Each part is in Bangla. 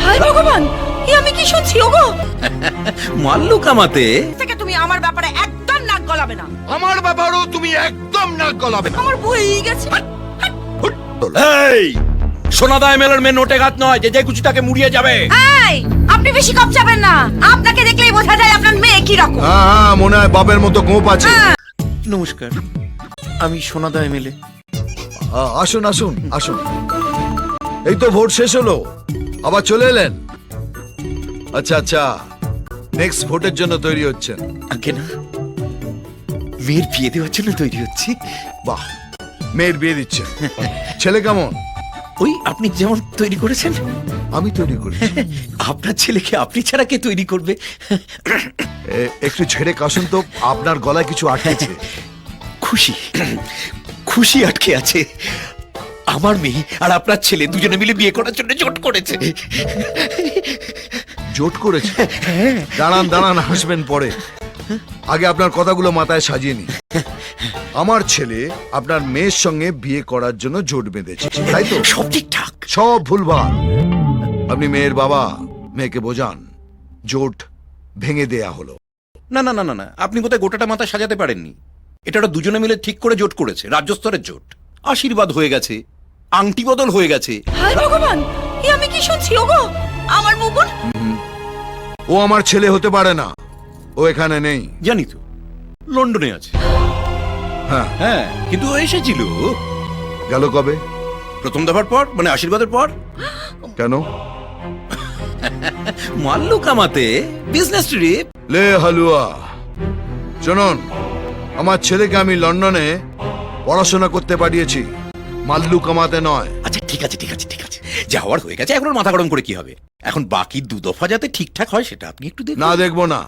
হায় ভগবান, এ আমি কি শুনছি ওগো? মাল্লু কামাতে থেকে তুমি আমার ব্যাপারে একদম নাক গলাবে না। আমার ব্যাপারেও তুমি একদম নাক গলাবে না। আমার বই গেছে। এই সোনাদা এমএলএর মেয়ে নোটে গাত নয় যে যে কুচিটাকে মুড়িয়ে যাবে। এই আপনি বেশি কপ যাবেন না, আপনাকে দেখলেই বোঝা যায় আপনার মেয়ে কি রকম। হ্যাঁ, মনে হয় বাপের মতো গোপ আছে। নমস্কার, আমি সোনাদা এমএলএ। আসুন আসুন আসুন, এই তো ভোট শেষ হলো, আবার চলে এলেন। আচ্ছা আচ্ছা, নেক্সট ভোটের জন্য তৈরি হচ্ছেন? আগে না, মেয়ের বিয়ে দেওয়ার জন্য তৈরি হচ্ছি। বাহ, মেয়ের বিয়ে দিচ্ছেন। ছেলে কেমন? ওই আপনি যেমন তৈরি করেছেন আমি তৈরি করি। আপনার ছেলেকে আপনি ছাড়া কে তৈরি করবে? একটু ছেড়ে কাশুন তো, আপনার গলায় কিছু আটকেছে। খুশি খুশি আটকে আছে। আমার মেয়ে আর আপনার ছেলে দুজনে মিলে বিয়ে করার জন্য জোট করেছে। জোট করেছে? দাঁড়ান দাঁড়ান, হাসবেন পরে, আগে আপনার কথাগুলো মাথায় সাজিয়ে নি। আমার ছেলে আপনার মেয়ের সঙ্গে বিয়ে করার জন্য জোট বেঁধেছে, তাই তো? সব ঠিকঠাক। সব ভুলভাল। আপনি মেয়ের বাবা, মেয়েকে বোঝান জোট ভেঙে দেয়া হলো। না না না না না, আপনি কোথায় গোটাটা মাথা সাজাতে পারেননি। এটা ওরা দুজনে মিলে ঠিক করে জোট করেছে, রাজ্য স্তরের জোট। আশীর্বাদ হয়ে গেছে, আংটি বদল হয়ে গেছে। হায় ভগবান, এ আমি কি শুনছি ওগো? আমার বুবুন। ও আমার ছেলে হতে পারে না, ও এখানে নেই। জানি তো, লন্ডনে আছে। হ্যাঁ, হ্যাঁ, কিন্তু ও এসেছিল গেল কবে? প্রথম দফার পর, মানে আশীর্বাদের পর। কেন? মাল্লু কামাতে বিজনেস ট্রিপ। লে হালুয়া, শুনুন, আমার ছেলেকে আমি লন্ডনে পড়াশোনা করতে পাঠিয়েছি, মাল্লু কামাতে নয়। আচ্ছা ঠিক আছে ঠিক আছে ঠিক আছে, যা হওয়ার হয়ে গেছে, এখন ওর মাথা গরম করে কি হবে? এখন বাকি দু দফা যাতে ঠিকঠাক হয় সেটা আপনি একটু দেখুন। না, দেখবো না।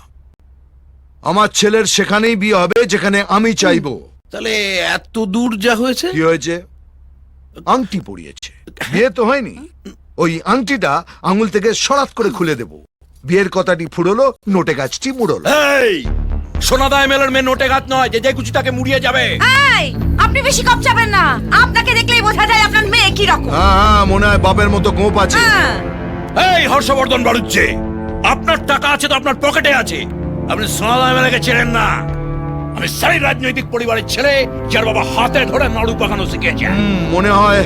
আমার ছেলের সেখানেই বিয়ে হবে যেখানে আমি চাইবো। তাহলে এত দূর যা হয়েছে। কি হয়েছে? আংটি পরিয়েছে, বিয়ে তো হয়নি। ওই আংটিটা আঙুল থেকে সরাত করে খুলে দেব। বিয়ের কথাটি ফুরলো, নোটে গাছটি মুড়লো। এই সোনাদা এমএলএর মেয়ে নোটে গাত নয় যে যে কুচিটাকে মুড়িয়ে যাবে। এই আপনি বেশি কপ যাবেন না, আপনাকে দেখলেই বোঝা যায় আপনার মেয়ে কি রকম। হ্যাঁ, মনে হয় বাপের মতো গোপ আছে। এই হর্ষবর্ধন বাড়ুচ্ছে, আপনার টাকা আছে তো আপনার পকেটে আছে। আপনি সোনাদা এমএলএকে চেনেন না। আমি সেই রাজনৈতিক পরিবারের ছেলে যার বাবা হাতে ধরে নাড়ু পাকানো শিখেছে। মনে হয়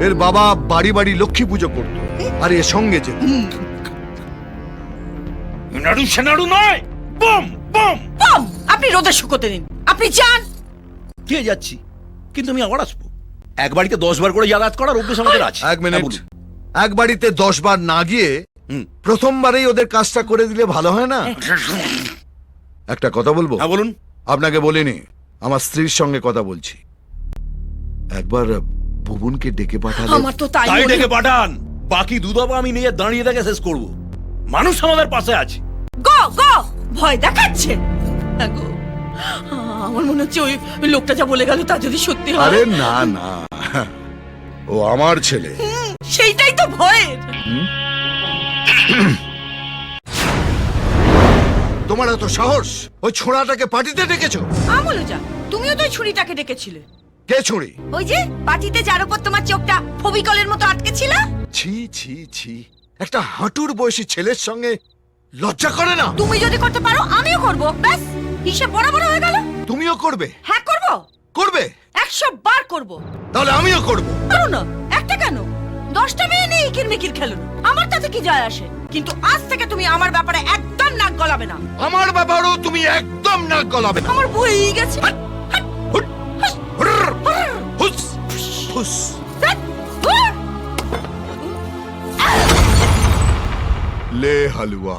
এর বাবা বাড়ি বাড়ি লক্ষ্মী পুজো করতো আর এর সঙ্গে যেত। নাড়ু সে নাড়ু নয়, বম বম বম। আপনি রোদে শুকোতে দিন, আপনি যান। কে যাচ্ছি, কিন্তু আমি আবার আসবো। এক বাড়িতে 10 বার করে যাতায়াত করার অভ্যেস আমাদের আছে। এক মিনিট, হ্যাঁ, বলুন। এক বাড়িতে 10 বার না গিয়ে প্রথমবারেই ওদের কাজটা করে দিলে ভালো হয় না? একটা কথা বলবো? হ্যাঁ বলুন। আপনাকে বলিনি, আমার স্ত্রীর সঙ্গে কথা বলছি। একবার ভুবনকে ডেকে পাঠালে। আমার তো তাই তাই মনে ডেকে হয়। পাঠান, বাকি দুধাবা আমি নিয়ে দাঁড়িয়ে দেখে শেষ করব। মানুষ আমাদের পাশে আছে। গো গো, ভয় দেখাচ্ছে। হ্যাঁ গো, আমার মনে হচ্ছে ওই লোকটা যা বলে গেল তা যদি সত্যি হয়। আরে না না, ও আমার ছেলে। সেইটাই তো ভয়ের। তোমার এত সাহস, ওই ছোড়াটাকে পার্টিতে ডেকেছো? আমলুজা, তুমিও তো ওই ছুরিটাকে ডেকেছিলে। কে ছুরি? ওই যে পার্টিতে যার উপর তোমার চোখটা ফবিকলের মতো আটকে ছিল। ছি ছি ছি, একটা হাঁটুর বয়সী ছেলের সঙ্গে লজ্জা করে না? তুমি যদি করতে পারো আমিও করব, ব্যাস হিসেব বরাবর হয়ে গেল। তুমিও করবে? হ্যাঁ করব, করবে? 100 বার করব। তাহলে আমিও করব। পারো না, একটা কেন 10টা মেয়ে নিয়ে ইকির মিকির খেলুন, আমার তাতে কি যায় আসে। কিন্তু আজ থেকে তুমি আমার ব্যাপারে একদম নাক গলাবে না। আমার ব্যাপারেও তুমি একদম নাক গলাবে না। আমার বই গেছে। হুস হুস। লে হালুয়া।